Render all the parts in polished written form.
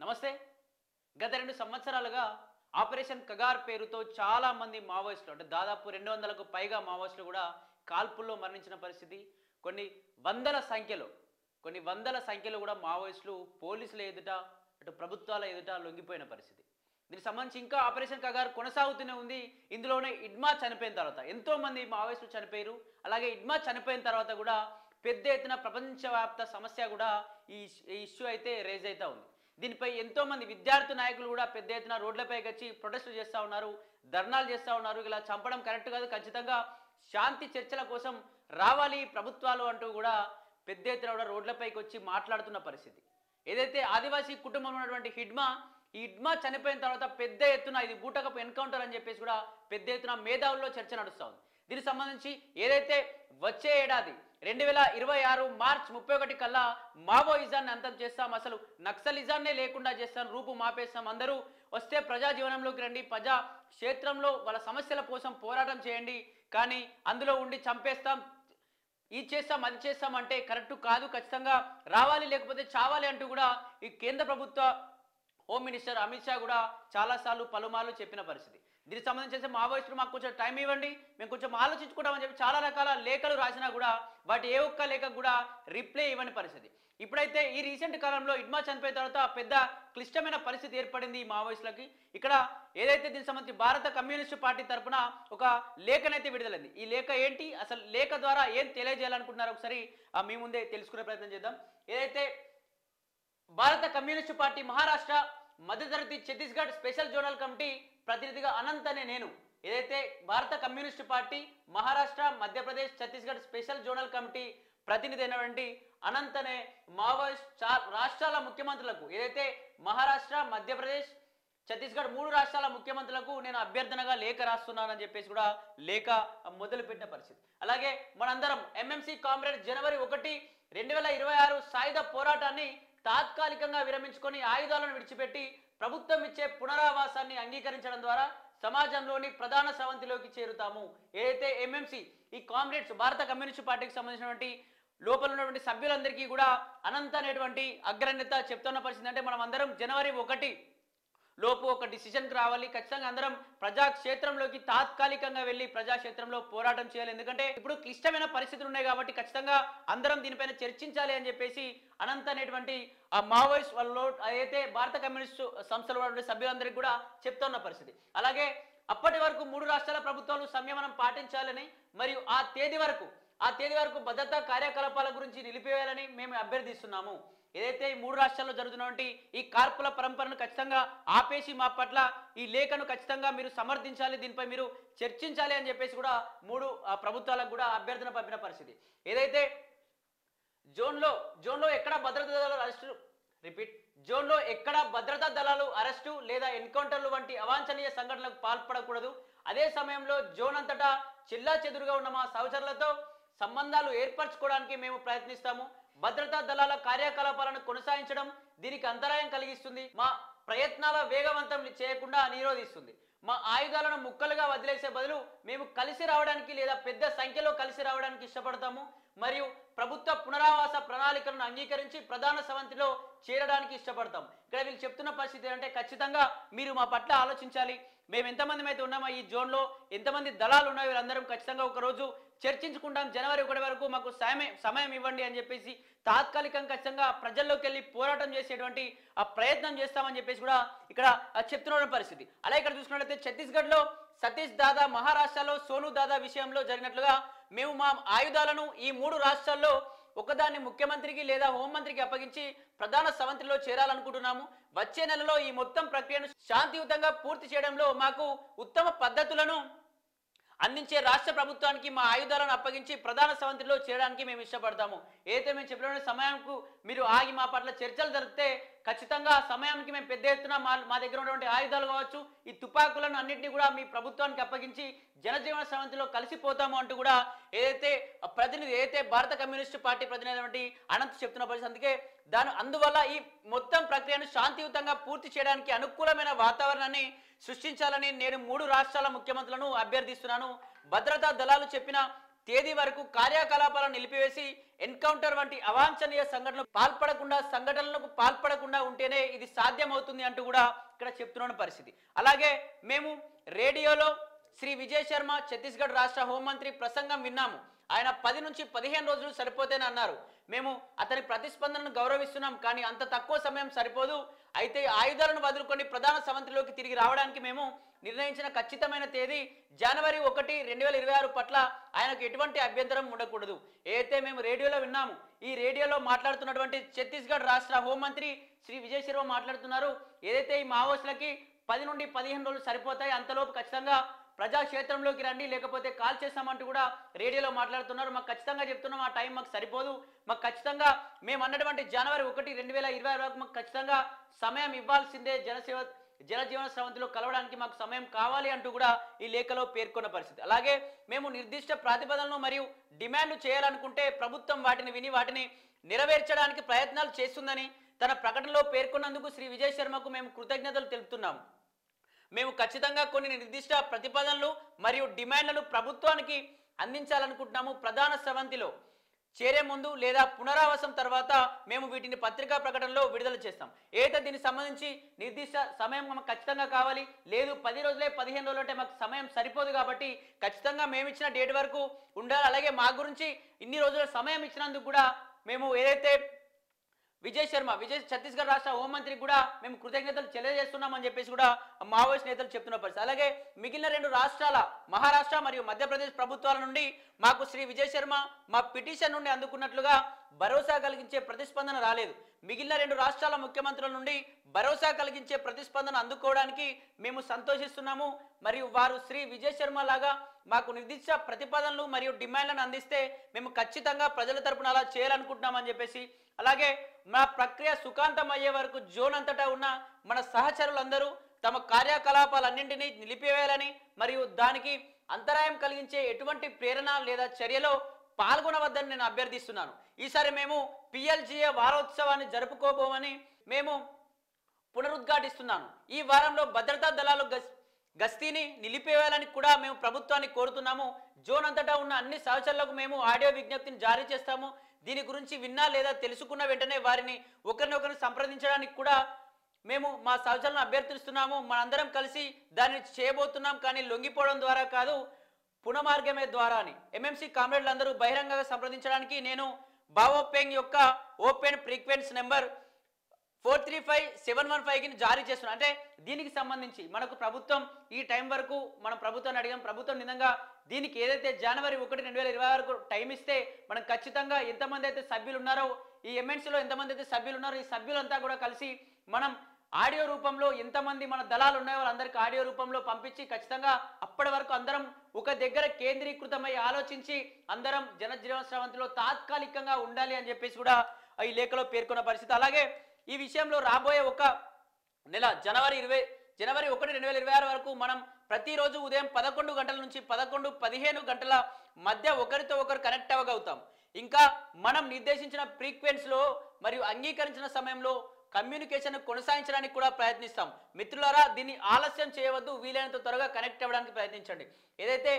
నమస్తే. గత 2 సంవత్సరాలుగా ఆపరేషన్ కగార్ పేరుతో చాలా మంది మావోయిస్టులు అంటే దాదాపు 200కు పైగా మావోయిస్టులు కూడా కాల్పుల్లో మరణించిన పరిస్థితి. కొన్ని వందల సంఖ్యలో కూడా మావోయిస్టులు పోలీసుల ఎదుట అటు ప్రభుత్వాల ఎదుట లొంగిపోయిన పరిస్థితి. దీనికి సంబంధించి ఇంకా ఆపరేషన్ కగార్ కొనసాగుతూనే ఉంది. ఇందులోనే ఇడ్మా చనిపోయిన తర్వాత ఎంతో మంది మావోయిస్టులు చనిపోయారు. అలాగే ఇడ్మా చనిపోయిన తర్వాత కూడా పెద్ద ఎత్తున ప్రపంచవ్యాప్త సమస్య కూడా ఈ ఇష్యూ అయితే రేజ్ అవుతా ఉంది. దీనిపై ఎంతో మంది విద్యార్థి నాయకులు కూడా పెద్ద ఎత్తున రోడ్లపైకి వచ్చి ప్రొటెస్టులు చేస్తూ ఉన్నారు, ధర్నాలు చేస్తూ ఉన్నారు. ఇలా చంపడం కరెక్ట్ కాదు, ఖచ్చితంగా శాంతి చర్చల కోసం రావాలి ప్రభుత్వాలు అంటూ కూడా పెద్ద ఎత్తున కూడా రోడ్లపైకి వచ్చి మాట్లాడుతున్న పరిస్థితి. ఏదైతే ఆదివాసీ కుటుంబంలో ఉన్నటువంటి ఈ హిడ్మా చనిపోయిన తర్వాత పెద్ద ఎత్తున ఇది బూటకపు ఎన్కౌంటర్ అని చెప్పేసి కూడా పెద్ద ఎత్తున మేధావుల్లో చర్చ నడుస్తూ ఉంది. దీనికి సంబంధించి ఏదైతే వచ్చే ఏడాది 2026 మార్చ్ 31 కల్లా మావోయిజాన్ని అంతం చేస్తాం, అసలు నక్సలిజాన్నే లేకుండా చేస్తాం, రూపు మాపేస్తాం, అందరూ వస్తే ప్రజా జీవనంలోకి రండి, ప్రజా క్షేత్రంలో వాళ్ళ సమస్యల కోసం పోరాటం చేయండి, కానీ అందులో ఉండి చంపేస్తాం, ఇది చేస్తాం అది చేస్తాం అంటే కరెక్ట్ కాదు, ఖచ్చితంగా రావాలి లేకపోతే చావాలి అంటూ కూడా ఈ కేంద్ర ప్రభుత్వ హోమ్ మినిస్టర్ అమిత్ షా కూడా చాలాసార్లు పలుమార్లు చెప్పిన పరిస్థితి. దీనికి సంబంధించి మావోయిస్టులు మాకు కొంచెం టైం ఇవ్వండి, మేము కొంచెం ఆలోచించుకుంటామని చెప్పి చాలా రకాల లేఖలు రాసినా కూడా వాటి ఏ ఒక్క లేఖకు కూడా రిప్లై ఇవ్వని పరిస్థితి. ఇప్పుడైతే ఈ రీసెంట్ కాలంలో ఇడ్మా చనిపోయిన తర్వాత పెద్ద క్లిష్టమైన పరిస్థితి ఏర్పడింది ఈ మావోయిస్టులకి. ఇక్కడ ఏదైతే దీనికి సంబంధించి భారత కమ్యూనిస్టు పార్టీ తరఫున ఒక లేఖనైతే విడుదలైంది. ఈ లేఖ ఏంటి, అసలు లేఖ ద్వారా ఏం తెలియజేయాలనుకుంటున్నారో ఒకసారి మీ ముందే తెలుసుకునే ప్రయత్నం చేద్దాం. ఏదైతే భారత కమ్యూనిస్టు పార్టీ మహారాష్ట్ర, మధ్యతరగతి ఛత్తీస్గఢ్ స్పెషల్ జోనల్ కమిటీ ప్రతినిధిగా అనంత్ అనే నేను, ఏదైతే భారత communist party Maharashtra, Madhya Pradesh, Chhattisgarh special zonal committee ప్రతినిధి అయినటువంటి అనంత్ అనే మావోయిస్ట్ రాష్ట్రాల ముఖ్యమంత్రులకు, ఏదైతే మహారాష్ట్ర, మధ్యప్రదేశ్, ఛత్తీస్గఢ్ 3 రాష్ట్రాల ముఖ్యమంత్రులకు నేను అభ్యర్థనగా లేఖ రాస్తున్నానని చెప్పేసి కూడా లేఖ మొదలుపెట్టిన పరిస్థితి. అలాగే మనందరం ఎంఎంసీ కామ్రేడ్ జనవరి 1, 2026 సాయుధ పోరాటాన్ని తాత్కాలికంగా విరమించుకొని ఆయుధాలను విడిచిపెట్టి ప్రభుత్వం ఇచ్చే పునరావాసాన్ని అంగీకరించడం ద్వారా సమాజంలోని ప్రధాన స్రవంతిలోకి చేరుతాము. ఏదైతే ఎంఎంసీ ఈ కామ్రేడ్స్ భారత కమ్యూనిస్టు పార్టీకి సంబంధించినటువంటి లోపల ఉన్నటువంటి సభ్యులందరికీ కూడా అనంత్ అనేటువంటి అగ్రనేత చెప్తున్న పరిస్థితి అంటే మనం అందరం జనవరి 1 లోపు ఒక డిసిషన్కి రావాలి, ఖచ్చితంగా అందరం ప్రజాక్షేత్రంలోకి తాత్కాలికంగా వెళ్ళి ప్రజాక్షేత్రంలో పోరాటం చేయాలి, ఎందుకంటే ఇప్పుడు క్లిష్టమైన పరిస్థితులు ఉన్నాయి కాబట్టి ఖచ్చితంగా అందరం దీనిపైన చర్చించాలి అని చెప్పేసి అనంత్ అనేటువంటి ఆ మావోయిస్ట్ వాళ్ళు అయితే భారత కమ్యూనిస్టు సంస్థలో సభ్యులందరికీ కూడా చెప్తున్న పరిస్థితి. అలాగే అప్పటి వరకు 3 రాష్ట్రాల ప్రభుత్వాలు సంయమనం పాటించాలని మరియు ఆ తేదీ వరకు భద్రతా కార్యకలాపాల గురించి నిలిపివేయాలని మేము అభ్యర్థిస్తున్నాము. ఏదైతే ఈ 3 రాష్ట్రాల్లో జరుగుతున్నటువంటి ఈ కార్పుల పరంపరను ఖచ్చితంగా ఆపేసి మా పట్ల ఈ లేఖను ఖచ్చితంగా మీరు సమర్థించాలి, దీనిపై మీరు చర్చించాలి అని చెప్పేసి కూడా 3 ప్రభుత్వాలకు కూడా అభ్యర్థన పంపిన పరిస్థితి. ఏదైతే జోన్లో ఎక్కడ భద్రతా దళాలు అరెస్టు లేదా ఎన్కౌంటర్లు వంటి అవాంఛనీయ సంఘటనలకు పాల్పడకూడదు. అదే సమయంలో జోన్ అంతటా చెల్లాచెదురుగా ఉన్న మా సహచరులతో సంబంధాలు ఏర్పరచుకోవడానికి మేము ప్రయత్నిస్తాము. భద్రతా దళాల కార్యకలాపాలను కొనసాగించడం దీనికి అంతరాయం కలిగిస్తుంది, మా ప్రయత్నాల వేగవంతం చేయకుండా నిరోధిస్తుంది. మా ఆయుధాలను ముక్కలుగా వదిలేసే బదులు మేము కలిసి రావడానికి లేదా పెద్ద సంఖ్యలో కలిసి రావడానికి ఇష్టపడతాము మరియు ప్రభుత్వ పునరావాస ప్రణాళికలను అంగీకరించి ప్రధాన స్రవంతిలో చేరడానికి ఇష్టపడతాం. ఇక్కడ వీళ్ళు చెప్తున్న పరిస్థితి ఏంటంటే ఖచ్చితంగా మీరు మా పట్ల ఆలోచించాలి, మేము ఎంతమంది అయితే ఉన్నామో ఈ జోన్లో ఎంతమంది దళాలు ఉన్నాయో వీళ్ళందరం ఖచ్చితంగా ఒకరోజు చర్చించుకుంటాం, జనవరి 1 వరకు మాకు సమయం ఇవ్వండి అని చెప్పేసి తాత్కాలికంగా ఖచ్చితంగా ప్రజల్లోకి వెళ్ళి పోరాటం చేసేటువంటి ఆ ప్రయత్నం చేస్తామని చెప్పేసి కూడా ఇక్కడ చెప్తున్న పరిస్థితి. అలాగే ఇక్కడ చూసుకున్నట్లయితే ఛత్తీస్గఢ్లో సతీష్ దాదా, మహారాష్ట్రలో సోను దాదా విషయంలో జరిగినట్లుగా మేము మా ఆయుధాలను ఈ 3 రాష్ట్రాల్లో ఒకదాన్ని ముఖ్యమంత్రికి లేదా హోంమంత్రికి అప్పగించి ప్రధాన స్రవంతిలో చేరాలనుకుంటున్నాము. వచ్చే నెలలో ఈ మొత్తం ప్రక్రియను శాంతియుతంగా పూర్తి చేయడంలో మాకు ఉత్తమ పద్ధతులను అందించే రాష్ట్ర ప్రభుత్వానికి మా ఆయుధాలను అప్పగించి ప్రధాన స్రవంతిలో చేయడానికి మేము ఇష్టపడతాము. ఏదైతే మేము చెప్పిన సమయానికి మీరు ఆగి మా పట్ల చర్చలు జరిగితే ఖచ్చితంగా సమయానికి మేము పెద్ద ఎత్తున మా దగ్గర ఉన్నటువంటి ఆయుధాలు కావచ్చు, ఈ తుపాకులను అన్నింటినీ కూడా మీ ప్రభుత్వానికి అప్పగించి జనజీవన స్రవంతిలో కలిసిపోతాము అంటూ కూడా ఏదైతే భారత కమ్యూనిస్టు పార్టీ ప్రతినిధి అనంత్ చెప్తున్న పరిస్థితి. అందుకే అందువల్ల ఈ మొత్తం ప్రక్రియను శాంతియుతంగా పూర్తి చేయడానికి అనుకూలమైన వాతావరణాన్ని సృష్టించాలని నేను 3 రాష్ట్రాల ముఖ్యమంత్రులను అభ్యర్థిస్తున్నాను. భద్రతా దళాలు చెప్పిన తేదీ వరకు కార్యకలాపాలను నిలిపివేసి ఎన్కౌంటర్ వంటి అవాంఛనీయ సంఘటనలకు పాల్పడకుండా ఉంటేనే ఇది సాధ్యమవుతుంది అంటూ కూడా ఇక్కడ చెప్తున్న పరిస్థితి. అలాగే మేము రేడియోలో శ్రీ విజయ్ శర్మ ఛత్తీస్గఢ్ రాష్ట్ర హోంమంత్రి ప్రసంగం విన్నాము. ఆయన 10 నుంచి 15 రోజులు సరిపోతేనే అన్నారు. మేము అతని ప్రతిస్పందనను గౌరవిస్తున్నాం, కానీ అంత తక్కువ సమయం సరిపోదు. అయితే ఆయుధాలను వదులుకొని ప్రధాన సమంత్రిలోకి తిరిగి రావడానికి మేము నిర్ణయించిన ఖచ్చితమైన తేదీ జనవరి 1, 2026 పట్ల ఆయనకు ఎటువంటి అభ్యంతరం ఉండకూడదు. ఏదైతే మేము రేడియోలో విన్నాము, ఈ రేడియోలో మాట్లాడుతున్నటువంటి ఛత్తీస్గఢ్ రాష్ట్ర హోంమంత్రి శ్రీ విజయ్ శర్మ మాట్లాడుతున్నారు, ఏదైతే ఈ మావోయిస్టులకి 10 నుండి 15 రోజులు సరిపోతాయి, అంతలోపు ఖచ్చితంగా ప్రజాక్షేత్రంలోకి రండి, లేకపోతే కాల్ చేస్తామంటూ కూడా రేడియోలో మాట్లాడుతున్నారు. మాకు ఖచ్చితంగా చెప్తున్నాం, ఆ టైం మాకు సరిపోదు, మాకు ఖచ్చితంగా మేము అన్నటువంటి జనవరి 1, 2026 వరకు మాకు ఖచ్చితంగా సమయం ఇవ్వాల్సిందే, జనజీవన స్రవంతిలో కలవడానికి మాకు సమయం కావాలి అంటూ కూడా ఈ లేఖలో పేర్కొన్న పరిస్థితి. అలాగే మేము నిర్దిష్ట ప్రతిపాదనలు మరియు డిమాండ్లు చేయాలనుకుంటే ప్రభుత్వం వాటిని విని వాటిని నెరవేర్చడానికి ప్రయత్నాలు చేస్తుందని తన ప్రకటనలో పేర్కొన్నందుకు శ్రీ విజయ్ శర్మకు మేము కృతజ్ఞతలు తెలుపుతున్నాము. మేము ఖచ్చితంగా కొన్ని నిర్దిష్ట ప్రతిపాదనలు మరియు డిమాండ్లను ప్రభుత్వానికి అందించాలనుకుంటున్నాము. ప్రధాన స్రవంతిలో చేరే ముందు లేదా పునరావాసం తర్వాత మేము వీటిని పత్రికా ప్రకటనలో విడుదల చేస్తాం. ఏదైతే దీనికి సంబంధించి నిర్దిష్ట సమయం మాకు ఖచ్చితంగా కావాలి, లేదు 10 రోజులే 15 రోజులు అంటే మాకు సమయం సరిపోదు, కాబట్టి ఖచ్చితంగా మేము ఇచ్చిన డేట్ వరకు ఉండాలి. అలాగే మా గురించి ఇన్ని రోజుల సమయం ఇచ్చినందుకు కూడా మేము ఏదైతే ఛత్తీస్గఢ్ రాష్ట్ర హోంమంత్రికి కూడా మేము కృతజ్ఞతలు తెలియజేస్తున్నామని చెప్పేసి కూడా మావోయిస్ట్ నేతలు చెప్తున్న పరిస్థితి. అలాగే మిగిలిన 2 రాష్ట్రాల మహారాష్ట్ర మరియు మధ్యప్రదేశ్ ప్రభుత్వాల నుండి మాకు శ్రీ విజయ్ శర్మ మా పిటిషన్ నుండి అందుకున్నట్లుగా భరోసా కలిగించే ప్రతిస్పందన రాలేదు. మిగిలిన 2 రాష్ట్రాల ముఖ్యమంత్రుల నుండి భరోసా కలిగించే ప్రతిస్పందన అందుకోవడానికి మేము సంతోషిస్తున్నాము. మరియు వారు శ్రీ విజయ్ శర్మ లాగా మాకు నిర్దిష్ట ప్రతిపాదనలు మరియు డిమాండ్లను అందిస్తే మేము ఖచ్చితంగా ప్రజల తరపున అలా చేయాలనుకుంటున్నామని చెప్పేసి, అలాగే మా ప్రక్రియ సుఖాంతం అయ్యే వరకు జోన్ అంతటా ఉన్న మన సహచరులందరూ తమ కార్యకలాపాలన్నింటినీ నిలిపివేయాలని మరియు దానికి అంతరాయం కలిగించే ఎటువంటి ప్రేరణ లేదా చర్యలో పాల్గొనవద్దని నేను అభ్యర్థిస్తున్నాను. ఈసారి మేము PLGA వారోత్సవాన్ని జరుపుకోబోమని మేము పునరుద్ఘాటిస్తున్నాను. ఈ వారంలో భద్రతా దళాలు గస్తీని నిలిపివేయాలని కూడా మేము ప్రభుత్వాన్ని కోరుతున్నాము. జోన్ అంతటా ఉన్న అన్ని సహచరులకు మేము ఆడియో విజ్ఞప్తిని జారీ చేస్తాము. దీని గురించి విన్నా లేదా తెలుసుకున్న వెంటనే వారిని ఒకరినొకరిని సంప్రదించడానికి కూడా మేము మా సహచరులను అభ్యర్థిస్తున్నాము. మనందరం కలిసి దాన్ని చేయబోతున్నాం, కానీ లొంగిపోవడం ద్వారా కాదు, పునమార్గమే ద్వారా అని MMC కామ్రేడ్లందరూ బహిరంగంగా సంప్రదించడానికి నేను బావోపెంగ్ యొక్క ఓపెన్ ఫ్రీక్వెన్స్ నెంబర్ 435715ని జారీ చేస్తున్నాం. అంటే దీనికి సంబంధించి మనకు ప్రభుత్వం ఈ టైం వరకు మనం ప్రభుత్వాన్ని అడిగాం. ప్రభుత్వం నిజంగా దీనికి ఏదైతే జనవరి 1, 2026 వరకు టైం ఇస్తే మనం ఖచ్చితంగా ఎంతమంది అయితే సభ్యులు ఉన్నారో, ఈ MNCలో ఎంతమంది అయితే సభ్యులు ఉన్నారో, ఈ సభ్యులంతా కూడా కలిసి మనం ఆడియో రూపంలో ఎంతమంది మన దళాలు ఉన్నాయో వాళ్ళందరికీ ఆడియో రూపంలో పంపించి ఖచ్చితంగా అప్పటి వరకు అందరం ఒక దగ్గర కేంద్రీకృతమై ఆలోచించి అందరం జనజీవన స్రవంతిలో తాత్కాలికంగా ఉండాలి అని చెప్పేసి కూడా ఈ లేఖలో పేర్కొన్న పరిస్థితి. అలాగే ఈ విషయంలో రాబోయే ఒక నెల జనవరి 1, 2026 వరకు మనం ప్రతిరోజు ఉదయం 11 గంటల నుంచి 11-15 గంటల మధ్య ఒకరితో ఒకరు కనెక్ట్ అవ్వగలుగుతాం. ఇంకా మనం నిర్దేశించిన ఫ్రీక్వెన్సీలో మరియు అంగీకరించిన సమయంలో కమ్యూనికేషన్ కొనసాగించడానికి కూడా ప్రయత్నిస్తాం. మిత్రులారా, దీన్ని ఆలస్యం చేయవద్దు, వీలైనంత త్వరగా కనెక్ట్ అవ్వడానికి ప్రయత్నించండి. ఏదైతే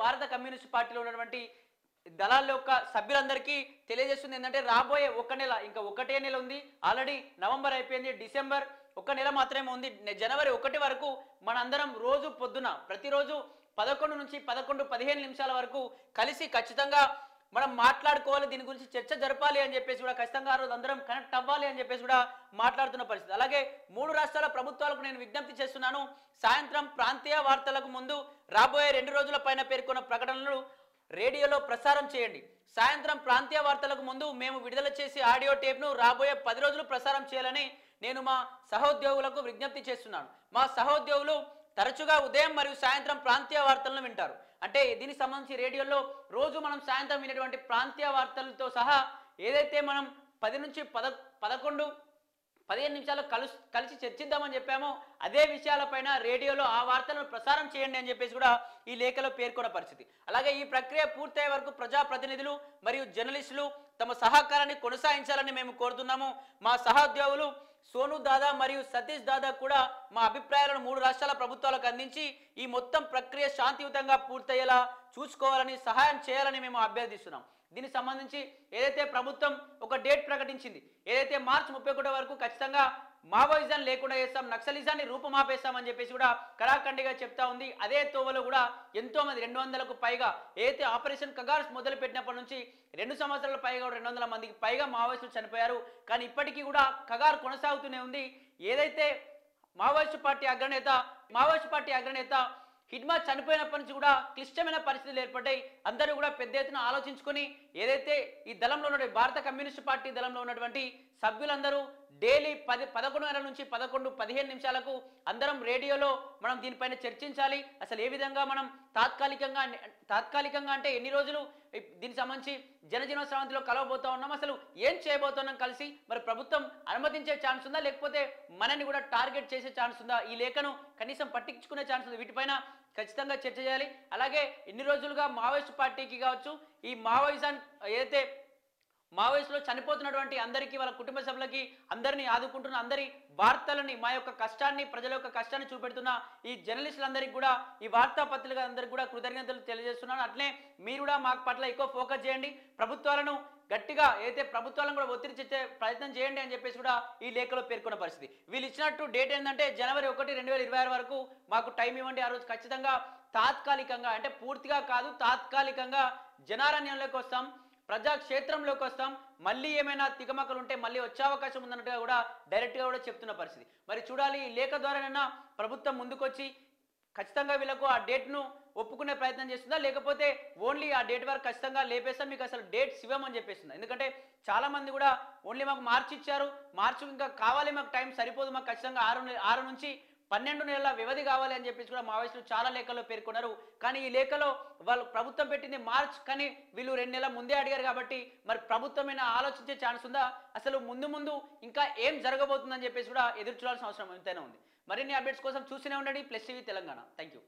భారత కమ్యూనిస్ట్ పార్టీలో ఉన్నటువంటి దళాల యొక్క సభ్యులందరికీ తెలియజేస్తుంది ఏంటంటే, రాబోయే ఒక నెల, ఇంకా 1 నెల ఉంది, ఆల్రెడీ నవంబర్ అయిపోయింది, డిసెంబర్ 1 నెల మాత్రమే ఉంది. జనవరి 1 వరకు మనందరం రోజు పొద్దున ప్రతిరోజు 11 నుంచి 11-15 నిమిషాల వరకు కలిసి ఖచ్చితంగా మనం మాట్లాడుకోవాలి, దీని గురించి చర్చ జరపాలి అని చెప్పేసి కూడా, ఖచ్చితంగా ఆ రోజు అందరం కనెక్ట్ అవ్వాలి అని చెప్పేసి కూడా మాట్లాడుతున్న పరిస్థితి. అలాగే 3 రాష్ట్రాల ప్రభుత్వాలకు నేను విజ్ఞప్తి చేస్తున్నాను, సాయంత్రం ప్రాంతీయ వార్తలకు ముందు రాబోయే 2 రోజుల పైన పేర్కొన్న ప్రకటనలు రేడియోలో ప్రసారం చేయండి. సాయంత్రం ప్రాంతీయ వార్తలకు ముందు మేము విడుదల చేసే ఆడియో టేప్ను రాబోయే 10 రోజులు ప్రసారం చేయాలని నేను మా సహోద్యోగులకు విజ్ఞప్తి చేస్తున్నాను. మా సహోద్యోగులు తరచుగా ఉదయం మరియు సాయంత్రం ప్రాంతీయ వార్తలను వింటారు. అంటే దీనికి సంబంధించి రేడియోలో రోజు మనం సాయంత్రం వినేటువంటి ప్రాంతీయ వార్తలతో సహా ఏదైతే మనం 10 నుంచి 11-15 నిమిషాలు కలిసి చర్చిద్దామని చెప్పామో అదే విషయాలపైన రేడియోలో ఆ వార్తలను ప్రసారం చేయండి అని చెప్పేసి కూడా ఈ లేఖలో పేర్కొన్న పరిస్థితి. అలాగే ఈ ప్రక్రియ పూర్తయ్యే వరకు ప్రజాప్రతినిధులు మరియు జర్నలిస్టులు తమ సహకారాన్ని కొనసాగించాలని మేము కోరుతున్నాము. మా సహోద్యోగులు సోను దాదా మరియు సతీష్ దాదా కూడా మా అభిప్రాయాలను 3 రాష్ట్రాల ప్రభుత్వాలకు అందించి ఈ మొత్తం ప్రక్రియ శాంతియుతంగా పూర్తయ్యేలా చూసుకోవాలని, సహాయం చేయాలని మేము అభ్యర్థిస్తున్నాం. దీనికి సంబంధించి ఏదైతే ప్రభుత్వం ఒక డేట్ ప్రకటించింది, ఏదైతే మార్చి 31 వరకు ఖచ్చితంగా మావోయిజం లేకుండా చేస్తాం, నక్సలిజాన్ని రూపుమాపేస్తామని చెప్పేసి కూడా కరాఖండిగా చెప్తా ఉంది. అదే తోవలో కూడా ఎంతో మంది 200కు పైగా ఏదైతే ఆపరేషన్ కగార్స్ మొదలు పెట్టినప్పటి నుంచి 2 సంవత్సరాల పైగా 200 మందికి పైగా మావోయిస్టులు చనిపోయారు. కానీ ఇప్పటికీ కూడా కగార్ కొనసాగుతూనే ఉంది. ఏదైతే మావోయిస్టు పార్టీ అగ్రనేత హిడ్మా చనిపోయినప్పటి నుంచి కూడా క్లిష్టమైన పరిస్థితులు ఏర్పడ్డాయి. అందరూ కూడా పెద్ద ఎత్తున ఆలోచించుకొని ఏదైతే ఈ దళంలో ఉన్న భారత కమ్యూనిస్ట్ పార్టీ దళంలో ఉన్నటువంటి సభ్యులందరూ డైలీ 11:30 నుంచి 11:15 నిమిషాలకు అందరం రేడియోలో మనం దీనిపైన చర్చించాలి. అసలు ఏ విధంగా మనం తాత్కాలికంగా అంటే ఎన్ని రోజులు దీనికి సంబంధించి జనజీవన స్రవంతిలో కలవబోతా ఉన్నాం, అసలు ఏం చేయబోతున్నాం కలిసి, మరి ప్రభుత్వం అనుమతించే ఛాన్స్ ఉందా, లేకపోతే మనని కూడా టార్గెట్ చేసే ఛాన్స్ ఉందా, ఈ లేఖను కనీసం పట్టించుకునే ఛాన్స్ ఉంది, వీటిపైన ఖచ్చితంగా చర్చ చేయాలి. అలాగే ఇన్ని రోజులుగా మావోయిస్ట్ పార్టీకి కావచ్చు, ఈ ఏదైతే మావోయిస్టులో చనిపోతున్నటువంటి అందరికీ, వాళ్ళ కుటుంబ సభ్యులకి అందరినీ ఆదుకుంటున్న అందరి వార్తలని, మా యొక్క కష్టాన్ని, ప్రజల యొక్క కష్టాన్ని చూపెడుతున్న ఈ జర్నలిస్టులందరికీ కూడా, ఈ వార్తాపత్రికల అందరికీ కూడా కృతజ్ఞతలు తెలియజేస్తున్నాను. అట్లే మీరు కూడా మా పట్ల ఎక్కువ ఫోకస్ చేయండి, ప్రభుత్వాలను గట్టిగా ఏదైతే ప్రభుత్వాలను కూడా ఒత్తిడి చేసే ప్రయత్నం చేయండి అని చెప్పేసి కూడా ఈ లేఖలో పేర్కొన్న పరిస్థితి. వీళ్ళు ఇచ్చినట్టు డేట్ ఏంటంటే జనవరి 1, 2026 వరకు మాకు టైం ఇవ్వండి. ఆ రోజు ఖచ్చితంగా తాత్కాలికంగా, అంటే పూర్తిగా కాదు, తాత్కాలికంగా జనారణ్యంలోకి వస్తాం, ప్రజాక్షేత్రంలోకి వస్తాం, మళ్ళీ ఏమైనా తికమకలు ఉంటే మళ్ళీ వచ్చే అవకాశం ఉందన్నట్టుగా కూడా డైరెక్ట్గా కూడా చెప్తున్న పరిస్థితి. మరి చూడాలి, ఈ లేఖ ద్వారానైనా ప్రభుత్వం ముందుకొచ్చి ఖచ్చితంగా వీళ్ళకు ఆ డేట్ను ఒప్పుకునే ప్రయత్నం చేస్తుందా, లేకపోతే ఓన్లీ ఆ డేట్ వరకు ఖచ్చితంగా లేపేస్తాం, మీకు అసలు డేట్స్ ఇవ్వమని చెప్పేస్తుంది. ఎందుకంటే చాలా మంది కూడా ఓన్లీ మాకు మార్చి ఇచ్చారు, మార్చి ఇంకా కావాలి, మాకు టైం సరిపోదు, మాకు ఖచ్చితంగా 6 నుంచి 12 నెలల వ్యవధి కావాలి అని చెప్పేసి కూడా మావోయిస్టులు చాలా లేఖల్లో పేర్కొన్నారు. కానీ ఈ లేఖలో వాళ్ళు ప్రభుత్వం పెట్టింది మార్చ్, కానీ వీళ్ళు 2 నెలల ముందే అడిగారు. కాబట్టి మరి ప్రభుత్వమైనా ఆలోచించే ఛాన్స్ ఉందా, అసలు ముందు ఇంకా ఏం జరగబోతుందని చెప్పేసి కూడా ఎదురు చూడాల్సిన అవసరం ఎంతైనా ఉంది. మరిన్ని అప్డేట్స్ కోసం చూస్తూనే ఉండండి plus TV Telangana. Thank you.